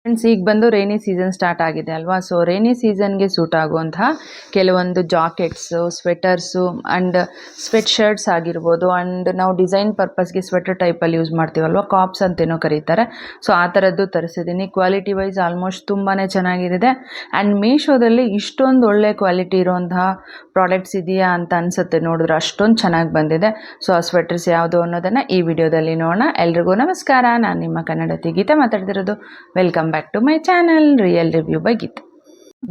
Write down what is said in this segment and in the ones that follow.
Friends, ಈಗ ಬಂದು rainy season start ಆಗಿದೆ ಅಲ್ವಾ. ಸೊ ರೈನಿ ಸೀಸನ್ಗೆ ಸೂಟ್ ಆಗುವಂತಹ ಕೆಲವೊಂದು jackets, sweaters and sweat shirts ಆಗಿರ್ಬೋದು. ಆ್ಯಂಡ್ ನಾವು ಡಿಸೈನ್ ಪರ್ಪಸ್ಗೆ ಸ್ವೆಟರ್ ಟೈಪಲ್ಲಿ ಯೂಸ್ ಮಾಡ್ತೀವಲ್ವ, ಕಾಪ್ಸ್ ಅಂತೇನೋ ಕರೀತಾರೆ. ಸೊ ಆ ಥರದ್ದು ತರಿಸಿದ್ದೀನಿ. ಕ್ವಾಲಿಟಿ ವೈಸ್ ಆಲ್ಮೋಸ್ಟ್ ತುಂಬಾ ಚೆನ್ನಾಗಿದೆ. ಆ್ಯಂಡ್ ಮೀಶೋದಲ್ಲಿ ಇಷ್ಟೊಂದು ಒಳ್ಳೆ ಕ್ವಾಲಿಟಿ ಇರುವಂತಹ ಪ್ರಾಡಕ್ಟ್ಸ್ ಇದೆಯಾ ಅಂತ ಅನಿಸುತ್ತೆ ನೋಡಿದ್ರೆ, ಅಷ್ಟೊಂದು ಚೆನ್ನಾಗಿ ಬಂದಿದೆ. ಸೊ ಆ ಸ್ವೆಟರ್ಸ್ ಯಾವುದು ಅನ್ನೋದನ್ನು ಈ ವಿಡಿಯೋದಲ್ಲಿ ನೋಡೋಣ. ಎಲ್ರಿಗೂ ನಮಸ್ಕಾರ, ನಾನು ನಿಮ್ಮ ಕನ್ನಡತಿ ಗೀತೆ ಮಾತಾಡ್ತಿರೋದು. Welcome back to my channel real review by Geethe.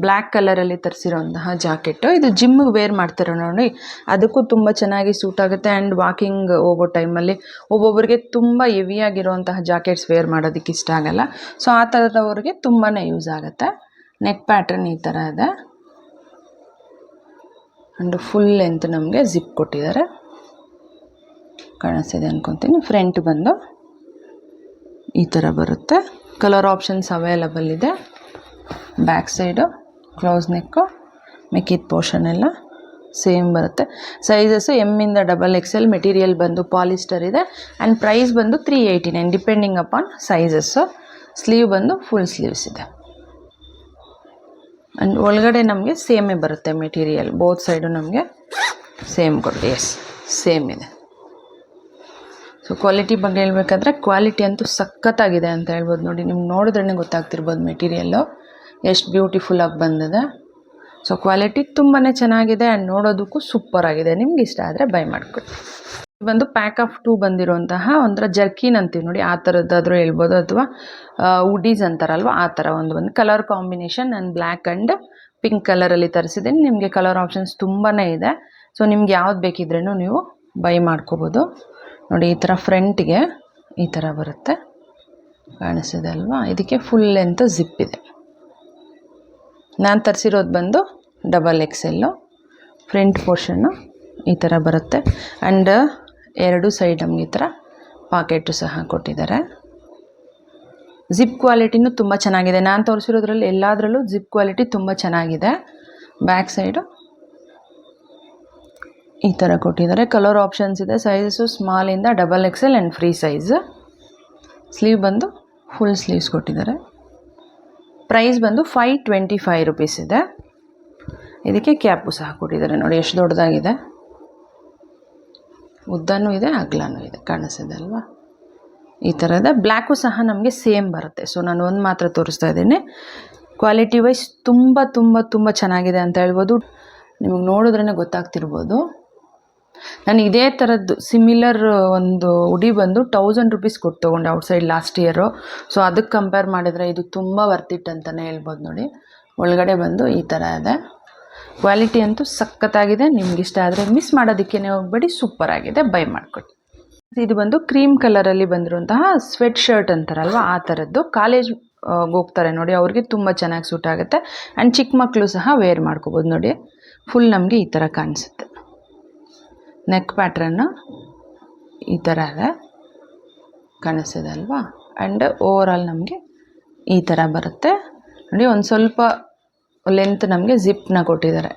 Black ಕಲರಲ್ಲಿ ತರಿಸಿರೋಂತಹ ಜಾಕೆಟು, ಇದು ಜಿಮ್ಗೆ ವೇರ್ ಮಾಡ್ತಿರೋ ನೋಡಿ, ಅದಕ್ಕೂ ತುಂಬ ಚೆನ್ನಾಗಿ ಸೂಟ್ ಆಗುತ್ತೆ. ಆ್ಯಂಡ್ ವಾಕಿಂಗ್ ಹೋಗೋ ಟೈಮಲ್ಲಿ ಒಬ್ಬೊಬ್ಬರಿಗೆ ತುಂಬ ಹೆವಿಯಾಗಿರುವಂತಹ ಜಾಕೆಟ್ಸ್ ವೇರ್ ಮಾಡೋದಕ್ಕೆ ಇಷ್ಟ ಆಗಲ್ಲ. ಸೊ ಆ ಥರದವ್ರಿಗೆ ತುಂಬಾ ಯೂಸ್ ಆಗುತ್ತೆ. ನೆಕ್ ಪ್ಯಾಟ್ರನ್ ಈ ಥರ ಇದೆ. ಆ್ಯಂಡ್ ಫುಲ್ ಲೆಂತ್ ನಮಗೆ ಜಿಪ್ ಕೊಟ್ಟಿದ್ದಾರೆ, ಕಾಣಿಸ್ತಿದೆ ಅನ್ಕೊತೀನಿ. ಫ್ರಂಟ್ ಬಂದು ಈ ಥರ ಬರುತ್ತೆ. ಕಲರ್ ಆಪ್ಷನ್ಸ್ ಅವೈಲಬಲ್ ಇದೆ. ಬ್ಯಾಕ್ ಸೈಡು ಕ್ಲೋಸ್ ನೆಕ್ಕು, ಮಿಕ್ಕಿದ ಪೋರ್ಷನ್ ಎಲ್ಲ ಸೇಮ್ ಬರುತ್ತೆ. ಸೈಜಸ್ಸು ಎಮ್ಮಿಂದ XXL. ಮೆಟೀರಿಯಲ್ ಬಂದು ಪಾಲಿಸ್ಟರ್ ಇದೆ. ಆ್ಯಂಡ್ ಪ್ರೈಸ್ ಬಂದು 389 ಡಿಪೆಂಡಿಂಗ್ ಅಪಾನ್ ಸೈಜಸ್ಸು. ಸ್ಲೀವ್ ಬಂದು ಫುಲ್ ಸ್ಲೀವ್ಸ್ ಇದೆ. ಆ್ಯಂಡ್ ಒಳಗಡೆ ನಮಗೆ ಸೇಮೇ ಬರುತ್ತೆ ಮೆಟೀರಿಯಲ್. ಬೋತ್ ಸೈಡು ನಮಗೆ ಸೇಮ್ ಕೊಡಿ. ಸೇಮ್ ಇದೆ. ಸೊ ಕ್ವಾಲಿಟಿ ಬಗ್ಗೆ ಹೇಳಬೇಕಾದ್ರೆ, ಕ್ವಾಲಿಟಿ ಅಂತೂ ಸಖತ್ತಾಗಿದೆ ಅಂತ ಹೇಳ್ಬೋದು. ನೋಡಿ, ನಿಮ್ಗೆ ನೋಡಿದ್ರೇ ಗೊತ್ತಾಗ್ತಿರ್ಬೋದು ಮೆಟೀರಿಯಲ್ಲು ಎಷ್ಟು ಬ್ಯೂಟಿಫುಲ್ಲಾಗಿ ಬಂದಿದೆ. ಸೊ ಕ್ವಾಲಿಟಿ ತುಂಬಾ ಚೆನ್ನಾಗಿದೆ. ಆ್ಯಂಡ್ ನೋಡೋದಕ್ಕೂ ಸೂಪರ್ ಆಗಿದೆ. ನಿಮ್ಗೆ ಇಷ್ಟ ಆದರೆ ಬೈ ಮಾಡ್ಕೊಳ್ಳಿ. ಬಂದು ಪ್ಯಾಕ್ ಆಫ್ 2 ಬಂದಿರುವಂತಹ ಒಂಥರ ಜರ್ಕಿನ್ ಅಂತೀವಿ ನೋಡಿ, ಆ ಥರದ್ದಾದರೂ ಹೇಳ್ಬೋದು, ಅಥವಾ ಉಡೀಸ್ ಅಂತಾರಲ್ವ ಆ ಥರ ಒಂದು ಕಲರ್ ಕಾಂಬಿನೇಷನ್. ನಾನು ಬ್ಲ್ಯಾಕ್ ಆ್ಯಂಡ್ ಪಿಂಕ್ ಕಲರಲ್ಲಿ ತರಿಸಿದ್ದೀನಿ. ನಿಮಗೆ ಕಲರ್ ಆಪ್ಷನ್ಸ್ ತುಂಬಾ ಇದೆ. ಸೊ ನಿಮ್ಗೆ ಯಾವ್ದು ಬೇಕಿದ್ರೂ ನೀವು ಬೈ ಮಾಡ್ಕೋಬೋದು. ನೋಡಿ, ಈ ಥರ ಫ್ರಂಟ್ಗೆ ಈ ಥರ ಬರುತ್ತೆ, ಕಾಣಿಸಿದೆ ಅಲ್ವಾ. ಇದಕ್ಕೆ ಫುಲ್ ಲೆಂತ್ ಜಿಪ್ ಇದೆ. ನಾನು ತರಿಸಿರೋದು ಬಂದು XXL. ಫ್ರಂಟ್ ಪೋರ್ಷನ್ನು ಈ ಥರ ಬರುತ್ತೆ. ಆ್ಯಂಡ್ ಎರಡು ಸೈಡ್ ನಮಗೆ ಈ ಥರ ಪಾಕೆಟು ಸಹ ಕೊಟ್ಟಿದ್ದಾರೆ. ಜಿಪ್ ಕ್ವಾಲಿಟಿನೂ ತುಂಬ ಚೆನ್ನಾಗಿದೆ. ನಾನು ತೋರಿಸಿರೋದ್ರಲ್ಲಿ ಎಲ್ಲದರಲ್ಲೂ ಜಿಪ್ ಕ್ವಾಲಿಟಿ ತುಂಬ ಚೆನ್ನಾಗಿದೆ. ಬ್ಯಾಕ್ ಸೈಡು ಈ ಥರ ಕೊಟ್ಟಿದ್ದಾರೆ. ಕಲರ್ ಆಪ್ಷನ್ಸ್ ಇದೆ. ಸೈಜಸ್ಸು ಸ್ಮಾಲಿಂದ XXL and free size. Sleeve ಬಂದು ಫುಲ್ ಸ್ಲೀವ್ಸ್ ಕೊಟ್ಟಿದ್ದಾರೆ. ಪ್ರೈಸ್ ಬಂದು 525 ರುಪೀಸ್ ಇದೆ. ಇದಕ್ಕೆ ಕ್ಯಾಪು ಸಹ ಕೊಟ್ಟಿದ್ದಾರೆ. ನೋಡಿ ಎಷ್ಟು ದೊಡ್ಡದಾಗಿದೆ. ಉದ್ದನೂ ಇದೆ, ಅಗಲನೂ ಇದೆ, ಕಾಣಿಸಿದೆ ಅಲ್ವಾ. ಈ ಥರದ ಬ್ಲ್ಯಾಕು ಸಹ ನಮಗೆ ಸೇಮ್ ಬರುತ್ತೆ. ಸೊ ನಾನು ಒಂದು ಮಾತ್ರ ತೋರಿಸ್ತಾ ಇದ್ದೀನಿ. ಕ್ವಾಲಿಟಿ ವೈಸ್ ತುಂಬ ತುಂಬ ತುಂಬ ಚೆನ್ನಾಗಿದೆ ಅಂತ ಹೇಳ್ಬೋದು. ನಿಮಗೆ ನೋಡಿದ್ರೇ ಗೊತ್ತಾಗ್ತಿರ್ಬೋದು. ನಾನು ಇದೇ ಥರದ್ದು ಸಿಮಿಲರ್ ಒಂದು ಉಡಿ ಬಂದು 1000 ರುಪೀಸ್ ಕೊಟ್ಟು ತೊಗೊಂಡೆ ಔಟ್ಸೈಡ್ ಲಾಸ್ಟ್ ಇಯರು. ಸೊ ಅದಕ್ಕೆ ಕಂಪೇರ್ ಮಾಡಿದರೆ ಇದು ತುಂಬ ವರ್ತಿಟ್ ಅಂತಲೇ ಹೇಳ್ಬೋದು. ನೋಡಿ, ಒಳಗಡೆ ಬಂದು ಈ ಥರ ಇದೆ. ಕ್ವಾಲಿಟಿ ಅಂತೂ ಸಖತ್ತಾಗಿದೆ. ನಿಮ್ಗಿಷ್ಟ ಆದರೆ ಮಿಸ್ ಮಾಡೋದಕ್ಕೇ ಹೋಗಬೇಡಿ, ಸೂಪರ್ ಆಗಿದೆ, ಬೈ ಮಾಡ್ಕೊಳ್ಳಿ. ಇದು ಬಂದು ಕ್ರೀಮ್ ಕಲರಲ್ಲಿ ಬಂದಿರುವಂತಹ ಸ್ವೆಟ್ ಶರ್ಟ್ ಅಂತಾರಲ್ವ ಆ ಥರದ್ದು. ಕಾಲೇಜ್ ಹೋಗ್ತಾರೆ ನೋಡಿ, ಅವ್ರಿಗೆ ತುಂಬ ಚೆನ್ನಾಗಿ ಸೂಟ್ ಆಗುತ್ತೆ. ಆ್ಯಂಡ್ ಚಿಕ್ಕ ಮಕ್ಕಳು ಸಹ ವೇರ್ ಮಾಡ್ಕೋಬೋದು. ನೋಡಿ, ಫುಲ್ ನಮಗೆ ಈ ಥರ ಕಾಣಿಸುತ್ತೆ. ನೆಕ್ ಪ್ಯಾಟ್ರನ್ನು ಈ ಥರ ಇದೆ, ಕಾಣಿಸ್ತಿದೆ ಅಲ್ವಾ. ಆ್ಯಂಡ್ ಓವರಾಲ್ ನಮಗೆ ಈ ಥರ ಬರುತ್ತೆ. ನೋಡಿ, ಒಂದು ಸ್ವಲ್ಪ ಲೆಂತ್ ನಮಗೆ ಜಿಪ್ನ ಕೊಟ್ಟಿದ್ದಾರೆ,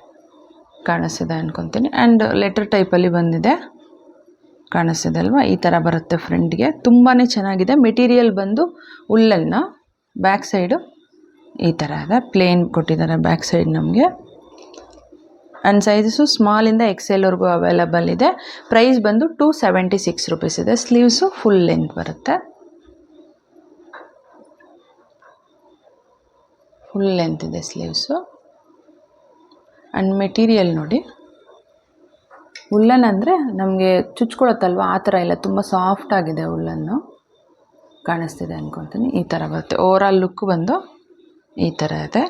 ಕಾಣಿಸ್ತಿದೆ ಅನ್ಕೊತೀನಿ. ಆ್ಯಂಡ್ ಲೆಟರ್ ಟೈಪಲ್ಲಿ ಬಂದಿದೆ, ಕಾಣಿಸ್ತಿದೆ ಅಲ್ವಾ. ಈ ಥರ ಬರುತ್ತೆ ಫ್ರಂಟ್ಗೆ. ತುಂಬಾ ಚೆನ್ನಾಗಿದೆ. ಮೆಟೀರಿಯಲ್ ಬಂದು ಉಲ್ಲನ್ನ. ಬ್ಯಾಕ್ ಸೈಡು ಈ ಥರ ಇದೆ, ಪ್ಲೇನ್ ಕೊಟ್ಟಿದ್ದಾರೆ ಬ್ಯಾಕ್ ಸೈಡ್ ನಮಗೆ. ಆ್ಯಂಡ್ ಸೈಜಸ್ಸು ಸ್ಮಾಲಿಂದ XXLವರೆಗೂ ಅವೈಲಬಲ್ ಇದೆ. ಪ್ರೈಸ್ ಬಂದು 276 ರುಪೀಸ್ ಇದೆ. ಸ್ಲೀವ್ಸು ಫುಲ್ ಲೆಂತ್ ಬರುತ್ತೆ, ಫುಲ್ ಲೆಂತ್ ಇದೆ ಸ್ಲೀವ್ಸು. ಆ್ಯಂಡ್ ಮೆಟೀರಿಯಲ್ ನೋಡಿ, ಉಲ್ಲನ್ ಅಂದರೆ ನಮಗೆ ಚುಚ್ಕೊಳತ್ತಲ್ವ ಆ ಥರ ಇಲ್ಲ, ತುಂಬ ಸಾಫ್ಟ್ ಆಗಿದೆ ಉಲ್ಲನ್ನು, ಕಾಣಿಸ್ತಿದೆ ಅನ್ಕೊತೀನಿ. ಈ ಥರ ಬರುತ್ತೆ. ಓವರಾಲ್ ಲುಕ್ ಬಂದು ಈ ಥರ ಇದೆ.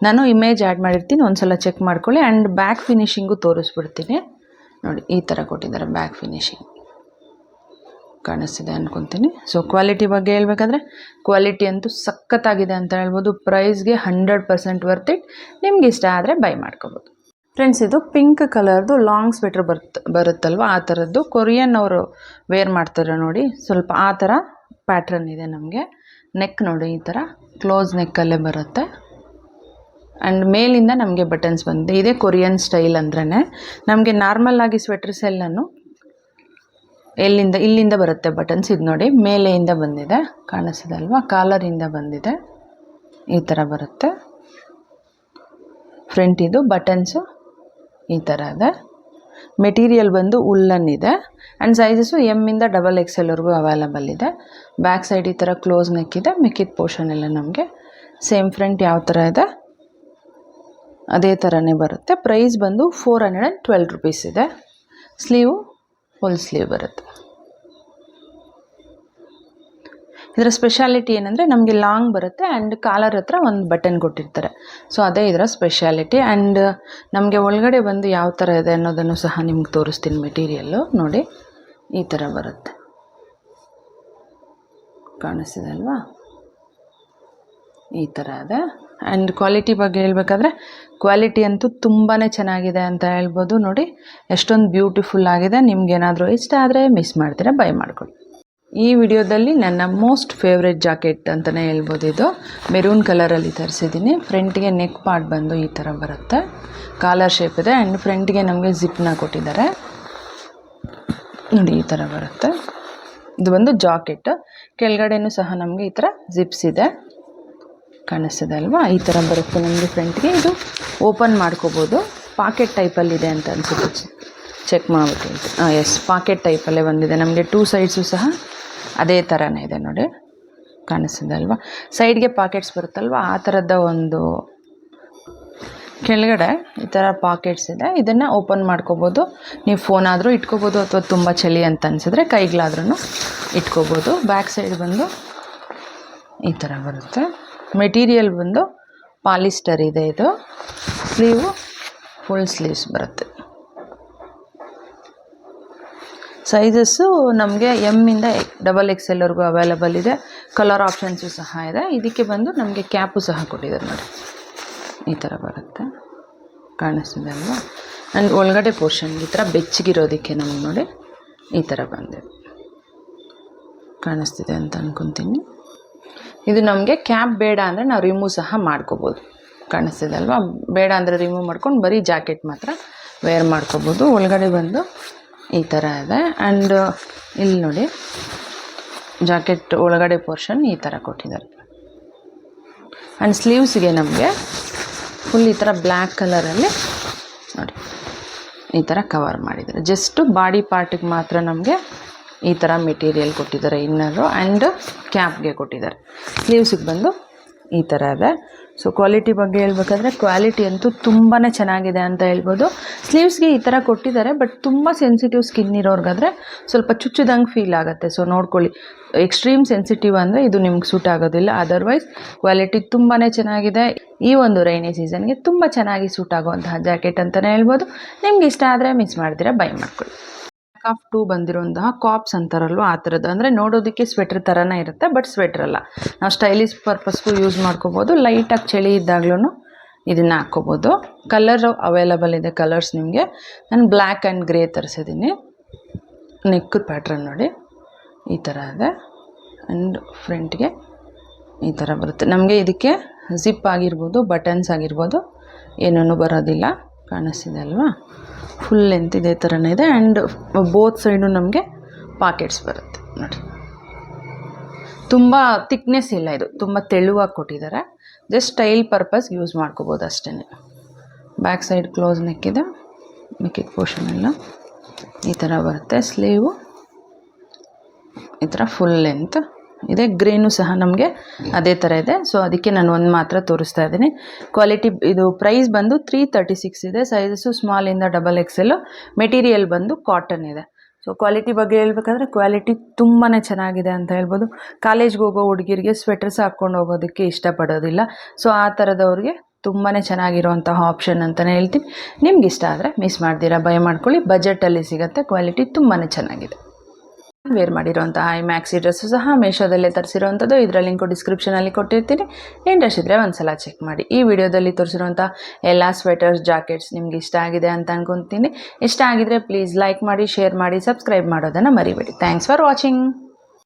ನಾನು ಇಮೇಜ್ ಆ್ಯಡ್ ಮಾಡಿರ್ತೀನಿ, ಒಂದು ಸಲ ಚೆಕ್ ಮಾಡ್ಕೊಳ್ಳಿ. ಆ್ಯಂಡ್ ಬ್ಯಾಕ್ ಫಿನಿಶಿಂಗು ತೋರಿಸ್ಬಿಡ್ತೀನಿ. ನೋಡಿ, ಈ ಥರ ಕೊಟ್ಟಿದ್ದಾರೆ ಬ್ಯಾಕ್ ಫಿನಿಶಿಂಗ್, ಕಾಣಿಸ್ತಿದೆ ಅನ್ಕೊತೀನಿ. ಸೊ ಕ್ವಾಲಿಟಿ ಬಗ್ಗೆ ಹೇಳ್ಬೇಕಾದ್ರೆ, ಕ್ವಾಲಿಟಿ ಅಂತೂ ಸಖತ್ತಾಗಿದೆ ಅಂತ ಹೇಳ್ಬೋದು. ಪ್ರೈಸ್ಗೆ 100% ವರ್ತ್ ಇಟ್. ನಿಮ್ಗೆ ಇಷ್ಟ ಆದರೆ ಬೈ ಮಾಡ್ಕೋಬೋದು. ಫ್ರೆಂಡ್ಸ್, ಇದು ಪಿಂಕ್ ಕಲರ್ದು ಲಾಂಗ್ ಸ್ವೆಟರ್ ಬರುತ್ತಲ್ವ ಆ ಥರದ್ದು. ಕೊರಿಯನ್ ಅವರು ವೇರ್ ಮಾಡ್ತಾರೆ ನೋಡಿ, ಸ್ವಲ್ಪ ಆ ಥರ ಪ್ಯಾಟ್ರನ್ ಇದೆ ನಮಗೆ. ನೆಕ್ ನೋಡಿ, ಈ ಥರ ಕ್ಲೋಸ್ ನೆಕ್ಕಲ್ಲೇ ಬರುತ್ತೆ. ಆ್ಯಂಡ್ ಮೇಲಿಂದ ನಮಗೆ ಬಟನ್ಸ್ ಬಂದಿದೆ. ಇದೇ ಕೊರಿಯನ್ ಸ್ಟೈಲ್ ಅಂದ್ರೇ. ನಮಗೆ ನಾರ್ಮಲ್ ಆಗಿ ಸ್ವೆಟರ್ಸ್ ಎಲ್ಲನೂ ಇಲ್ಲಿಂದ ಬರುತ್ತೆ ಬಟನ್ಸ್. ಇದು ನೋಡಿ ಮೇಲೆಯಿಂದ ಬಂದಿದೆ, ಕಾಣಿಸ್ತಿದೆ ಅಲ್ವಾ, ಕಾಲರಿಂದ ಬಂದಿದೆ, ಈ ಥರ ಬರುತ್ತೆ. ಫ್ರಂಟ್ ಇದು ಬಟನ್ಸು ಈ ಥರ ಇದೆ. ಮೆಟೀರಿಯಲ್ ಬಂದು ಉಲ್ಲನ್ ಇದೆ ಆ್ಯಂಡ್ ಸೈಜಸ್ಸು ಎಮ್ಮಿಂದ XXLವರೆಗೂ ಅವೈಲಬಲ್ ಇದೆ. ಬ್ಯಾಕ್ ಸೈಡ್ ಈ ಥರ ಕ್ಲೋಸ್ ನೆಕ್ ಇದೆ. ಮಿಕ್ಕಿದ ಪೋರ್ಷನ್ ಎಲ್ಲ ನಮಗೆ ಸೇಮ್ ಫ್ರಂಟ್ ಯಾವ ಥರ ಇದೆ ಅದೇ ಥರನೇ ಬರುತ್ತೆ. ಪ್ರೈಸ್ ಬಂದು 412 ರುಪೀಸ್ ಇದೆ. ಸ್ಲೀವು ಫುಲ್ ಸ್ಲೀವ್ ಬರುತ್ತೆ. ಇದರ ಸ್ಪೆಷಾಲಿಟಿ ಏನಂದರೆ ನಮಗೆ ಲಾಂಗ್ ಬರುತ್ತೆ ಆ್ಯಂಡ್ ಕಾಲರ್ ಹತ್ರ ಒಂದು ಬಟನ್ ಕೊಟ್ಟಿರ್ತಾರೆ. ಸೊ ಅದೇ ಇದರ ಸ್ಪೆಷಾಲಿಟಿ. ಆ್ಯಂಡ್ ನಮಗೆ ಒಳಗಡೆ ಬಂದು ಯಾವ ಥರ ಇದೆ ಅನ್ನೋದನ್ನು ಸಹ ನಿಮ್ಗೆ ತೋರಿಸ್ತೀನಿ. ಮೆಟೀರಿಯಲ್ಲು ನೋಡಿ ಈ ಥರ ಬರುತ್ತೆ, ಕಾಣಿಸ್ತಿದೆ ಅಲ್ವಾ, ಈ ಥರ ಇದೆ. ಆ್ಯಂಡ್ ಕ್ವಾಲಿಟಿ ಬಗ್ಗೆ ಹೇಳಬೇಕಾದ್ರೆ ಕ್ವಾಲಿಟಿ ಅಂತೂ ತುಂಬಾ ಚೆನ್ನಾಗಿದೆ ಅಂತ ಹೇಳ್ಬೋದು. ನೋಡಿ ಎಷ್ಟೊಂದು ಬ್ಯೂಟಿಫುಲ್ ಆಗಿದೆ. ನಿಮ್ಗೇನಾದರೂ ಇಷ್ಟ ಆದರೆ ಮಿಸ್ ಮಾಡ್ತೀರಾ, ಬೈ ಮಾಡ್ಕೊಳ್ಳಿ. ಈ ವಿಡಿಯೋದಲ್ಲಿ ನನ್ನ ಮೋಸ್ಟ್ ಫೇವ್ರೆಟ್ ಜಾಕೆಟ್ ಅಂತಲೇ ಹೇಳ್ಬೋದು. ಇದು ಮೆರೂನ್ ಕಲರಲ್ಲಿ ತರಿಸಿದ್ದೀನಿ. ಫ್ರಂಟ್ಗೆ ನೆಕ್ ಪಾರ್ಟ್ ಬಂದು ಈ ಥರ ಬರುತ್ತೆ, ಕಾಲರ್ ಶೇಪ್ ಇದೆ ಆ್ಯಂಡ್ ಫ್ರಂಟ್ಗೆ ನಮಗೆ ಜಿಪ್ನ ಕೊಟ್ಟಿದ್ದಾರೆ. ನೋಡಿ ಈ ಥರ ಬರುತ್ತೆ. ಇದು ಒಂದು ಜಾಕೆಟ್. ಕೆಳಗಡೆನೂ ಸಹ ನಮಗೆ ಈ ಥರ ಜಿಪ್ಸ್ ಇದೆ, ಕಾಣಿಸ್ತಿದೆ ಅಲ್ವಾ, ಈ ಥರ ಬರುತ್ತೆ ನಮಗೆ ಫ್ರಂಟ್ಗೆ. ಇದು ಓಪನ್ ಮಾಡ್ಕೋಬೋದು. ಪಾಕೆಟ್ ಟೈಪಲ್ಲಿದೆ ಅಂತ ಅನಿಸುತ್ತೆ, ಚೆಕ್ ಮಾಡಿಬಿಟ್ಟು. ಎಸ್, ಪಾಕೆಟ್ ಟೈಪಲ್ಲೇ ಬಂದಿದೆ ನಮಗೆ. 2 ಸೈಡ್ಸು ಸಹ ಅದೇ ಥರನೇ ಇದೆ ನೋಡಿ, ಕಾಣಿಸ್ತಿದೆ ಅಲ್ವಾ. ಸೈಡ್ಗೆ ಪಾಕೆಟ್ಸ್ ಬರುತ್ತಲ್ವ, ಆ ಥರದ ಒಂದು ಕೆಳಗಡೆ ಈ ಥರ ಪಾಕೆಟ್ಸ್ ಇದೆ. ಇದನ್ನು ಓಪನ್ ಮಾಡ್ಕೋಬೋದು. ನೀವು ಫೋನ್ ಆದರೂ ಇಟ್ಕೋಬೋದು ಅಥವಾ ತುಂಬ ಚಳಿ ಅಂತ ಅನಿಸಿದ್ರೆ ಕೈಗಳಾದ್ರೂ ಇಟ್ಕೋಬೋದು. ಬ್ಯಾಕ್ ಸೈಡ್ ಬಂದು ಈ ಥರ ಬರುತ್ತೆ. ಮೆಟೀರಿಯಲ್ ಬಂದು ಪಾಲಿಸ್ಟರ್ ಇದೆ. ಇದು ಸ್ಲೀವು ಫುಲ್ ಸ್ಲೀವ್ಸ್ ಬರುತ್ತೆ. ಸೈಜಸ್ಸು ನಮಗೆ ಎಮ್ಮಿಂದ XXLವರೆಗೂ ಅವೈಲಬಲ್ ಇದೆ. ಕಲರ್ ಆಪ್ಷನ್ಸು ಸಹ ಇದೆ. ಇದಕ್ಕೆ ಬಂದು ನಮಗೆ ಕ್ಯಾಪು ಸಹ ಕೊಟ್ಟಿದ್ದಾರೆ ನೋಡಿ, ಈ ಥರ ಬರುತ್ತೆ, ಕಾಣಿಸ್ತಿದೆ ಅಲ್ವಾ. ಆ್ಯಂಡ್ ಒಳಗಡೆ ಪೋರ್ಷನ್ ಈ ಥರ ಬೆಚ್ಚಗಿರೋದಕ್ಕೆ ನಮಗೆ ನೋಡಿ ಈ ಥರ ಬಂದಿದೆ, ಕಾಣಿಸ್ತಿದೆ ಅಂತ ಅಂದ್ಕೊತೀನಿ. ಇದು ನಮಗೆ ಕ್ಯಾಪ್ ಬೇಡ ಅಂದರೆ ನಾವು ರಿಮೂವ್ ಸಹ ಮಾಡ್ಕೋಬೋದು, ಕಾಣಿಸ್ತಿದೆ ಅಲ್ವಾ. ಬೇಡ ಅಂದರೆ ರಿಮೂವ್ ಮಾಡ್ಕೊಂಡು ಬರೀ ಜಾಕೆಟ್ ಮಾತ್ರ ವೇರ್ ಮಾಡ್ಕೋಬೋದು. ಒಳಗಡೆ ಬಂದು ಈ ಥರ ಇದೆ. ಆ್ಯಂಡ್ ಇಲ್ಲಿ ನೋಡಿ ಜಾಕೆಟ್ ಒಳಗಡೆ ಪೋರ್ಷನ್ ಈ ಥರ ಕೊಟ್ಟಿದ್ದಾರೆ. ಆ್ಯಂಡ್ ಸ್ಲೀವ್ಸ್ಗೆ ನಮಗೆ ಫುಲ್ ಈ ಥರ ಬ್ಲ್ಯಾಕ್ ಕಲರಲ್ಲಿ ನೋಡಿ ಈ ಥರ ಕವರ್ ಮಾಡಿದ್ದಾರೆ. ಜಸ್ಟು ಬಾಡಿ ಪಾರ್ಟಿಗೆ ಮಾತ್ರ ನಮಗೆ ಈ ಥರ ಮೆಟೀರಿಯಲ್ ಕೊಟ್ಟಿದ್ದಾರೆ. ಇನ್ನರು ಆ್ಯಂಡ್ ಕ್ಯಾಪ್ಗೆ ಕೊಟ್ಟಿದ್ದಾರೆ. ಸ್ಲೀವ್ಸಿಗೆ ಬಂದು ಈ ಥರ ಇದೆ. ಸೊ ಕ್ವಾಲಿಟಿ ಬಗ್ಗೆ ಹೇಳ್ಬೇಕಾದ್ರೆ ಕ್ವಾಲಿಟಿ ಅಂತೂ ತುಂಬಾ ಚೆನ್ನಾಗಿದೆ ಅಂತ ಹೇಳ್ಬೋದು. ಸ್ಲೀವ್ಸ್ಗೆ ಈ ಥರ ಕೊಟ್ಟಿದ್ದಾರೆ, ಬಟ್ ತುಂಬ ಸೆನ್ಸಿಟಿವ್ ಸ್ಕಿನ್ ಇರೋರ್ಗಾದರೆ ಸ್ವಲ್ಪ ಚುಚ್ಚಿದಂಗೆ ಫೀಲ್ ಆಗುತ್ತೆ. ಸೊ ನೋಡ್ಕೊಳ್ಳಿ, ಎಕ್ಸ್ಟ್ರೀಮ್ ಸೆನ್ಸಿಟಿವ್ ಅಂದರೆ ಇದು ನಿಮ್ಗೆ ಸೂಟ್ ಆಗೋದಿಲ್ಲ. ಅದರ್ವೈಸ್ ಕ್ವಾಲಿಟಿ ತುಂಬಾ ಚೆನ್ನಾಗಿದೆ. ಈ ಒಂದು ರೈನಿ ಸೀಸನ್ಗೆ ತುಂಬ ಚೆನ್ನಾಗಿ ಸೂಟ್ ಆಗುವಂತಹ ಜಾಕೆಟ್ ಅಂತಲೇ ಹೇಳ್ಬೋದು. ನಿಮ್ಗೆ ಇಷ್ಟ ಆದರೆ ಮಿಸ್ ಮಾಡ್ತೀರಾ, ಬೈ ಮಾಡ್ಕೊಳ್ಳಿ. ಆಫ್ 2 ಬಂದಿರುವಂತಹ ಕಾಪ್ಸ್ ಅಂತಾರಲ್ವ, ಆ ಥರದ್ದು. ಅಂದರೆ ನೋಡೋದಕ್ಕೆ ಸ್ವೆಟ್ರ್ ಥರನೇ ಇರುತ್ತೆ, ಬಟ್ ಸ್ವೆಟ್ರ್ ಅಲ್ಲ. ನಾವು ಸ್ಟೈಲಿಶ್ ಪರ್ಪಸ್ಗೂ ಯೂಸ್ ಮಾಡ್ಕೋಬೋದು. ಲೈಟಾಗಿ ಚಳಿ ಇದ್ದಾಗ್ಲೂ ಇದನ್ನು ಹಾಕ್ಕೋಬೋದು. ಕಲರ್ ಅವೈಲಬಲ್ ಇದೆ, ಕಲರ್ಸ್ ನಿಮಗೆ. ನಾನು ಬ್ಲ್ಯಾಕ್ ಆ್ಯಂಡ್ ಗ್ರೇ ತರಿಸಿದ್ದೀನಿ. ನೆಕ್ ಪ್ಯಾಟ್ರನ್ ನೋಡಿ ಈ ಥರ ಇದೆ. ಆ್ಯಂಡ್ ಫ್ರಂಟ್ಗೆ ಈ ಥರ ಬರುತ್ತೆ. ನಮಗೆ ಇದಕ್ಕೆ ಜಿಪ್ ಆಗಿರ್ಬೋದು, ಬಟನ್ಸ್ ಆಗಿರ್ಬೋದು, ಏನೂ ಬರೋದಿಲ್ಲ, ಕಾಣಿಸ್ತಿದೆ ಅಲ್ವಾ. ಫುಲ್ ಲೆಂತ್ ಇದೇ ಥರನೇ ಇದೆ. ಆ್ಯಂಡ್ ಬೋತ್ ಸೈಡು ನಮಗೆ ಪಾಕೆಟ್ಸ್ ಬರುತ್ತೆ ನೋಡಿ. ತುಂಬ ಥಿಕ್ನೆಸ್ ಇಲ್ಲ, ಇದು ತುಂಬ ತೆಳುವಾಗಿ ಕೊಟ್ಟಿದ್ದಾರೆ. ಜಸ್ಟ್ ಸ್ಟೈಲ್ ಪರ್ಪಸ್ ಯೂಸ್ ಮಾಡ್ಕೋಬೋದು ಅಷ್ಟೇ. ಬ್ಯಾಕ್ ಸೈಡ್ ಕ್ಲೋಸ್ ನೆಕ್ಕಿದೆ, ಮಿಕ್ಕಿದ ಪೋರ್ಷನ್ ಎಲ್ಲ ಈ ಥರ ಬರುತ್ತೆ. ಸ್ಲೀವು ಈ ಥರ ಫುಲ್ ಲೆಂತ್ ಇದೆ. ಗ್ರೇನು ಸಹ ನಮಗೆ ಅದೇ ಥರ ಇದೆ. ಸೊ ಅದಕ್ಕೆ ನಾನು ಒಂದು ಮಾತ್ರ ತೋರಿಸ್ತಾ ಇದ್ದೀನಿ. ಕ್ವಾಲಿಟಿ ಇದು ಪ್ರೈಸ್ ಬಂದು 336 ಇದೆ. ಸೈಜಸ್ಸು ಸ್ಮಾಲಿಂದ XXL. ಮೆಟೀರಿಯಲ್ ಬಂದು ಕಾಟನ್ ಇದೆ. ಸೊ ಕ್ವಾಲಿಟಿ ಬಗ್ಗೆ ಹೇಳ್ಬೇಕಂದ್ರೆ ಕ್ವಾಲಿಟಿ ತುಂಬಾ ಚೆನ್ನಾಗಿದೆ ಅಂತ ಹೇಳ್ಬೋದು. ಕಾಲೇಜ್ಗೆ ಹೋಗೋ ಹುಡುಗಿರಿಗೆ ಸ್ವೆಟರ್ಸ್ ಹಾಕ್ಕೊಂಡು ಹೋಗೋದಕ್ಕೆ ಇಷ್ಟಪಡೋದಿಲ್ಲ. ಸೊ ಆ ಥರದವ್ರಿಗೆ ತುಂಬಾ ಚೆನ್ನಾಗಿರೋಂತಹ ಆಪ್ಷನ್ ಅಂತಲೇ ಹೇಳ್ತೀನಿ. ನಿಮ್ಗೆ ಇಷ್ಟ ಆದರೆ ಮಿಸ್ ಮಾಡ್ತೀರಾ, ಬೈ ಮಾಡ್ಕೊಳ್ಳಿ. ಬಜೆಟಲ್ಲಿ ಸಿಗುತ್ತೆ. ಕ್ವಾಲಿಟಿ ತುಂಬಾ ಚೆನ್ನಾಗಿದೆ. ವೇರ್ ಮಾಡಿರೋಂತಹ ಈ ಮ್ಯಾಕ್ಸಿ ಡ್ರೆಸ್ಸು ಸಹ ಮೀಶೋದಲ್ಲೇ ತರಿಸಿರೋವಂಥದ್ದು. ಇದರ ಲಿಂಕು ಡಿಸ್ಕ್ರಿಪ್ಷನಲ್ಲಿ ಕೊಟ್ಟಿರ್ತೀನಿ. ಇಂಟ್ರೆಸ್ಟ್ ಇದ್ದರೆ ಒಂದ್ಸಲ ಚೆಕ್ ಮಾಡಿ. ಈ ವಿಡಿಯೋದಲ್ಲಿ ತೋರಿಸಿರೋಂಥ ಎಲ್ಲ ಸ್ವೆಟರ್ಸ್, ಜಾಕೆಟ್ಸ್ ನಿಮ್ಗೆ ಇಷ್ಟ ಆಗಿದೆ ಅಂತ ಅನ್ಕೊತೀನಿ. ಇಷ್ಟ ಆಗಿದ್ರೆ ಪ್ಲೀಸ್ ಲೈಕ್ ಮಾಡಿ, ಶೇರ್ ಮಾಡಿ, ಸಬ್ಸ್ಕ್ರೈಬ್ ಮಾಡೋದನ್ನು ಮರಿಬೇಡಿ. Thanks for watching.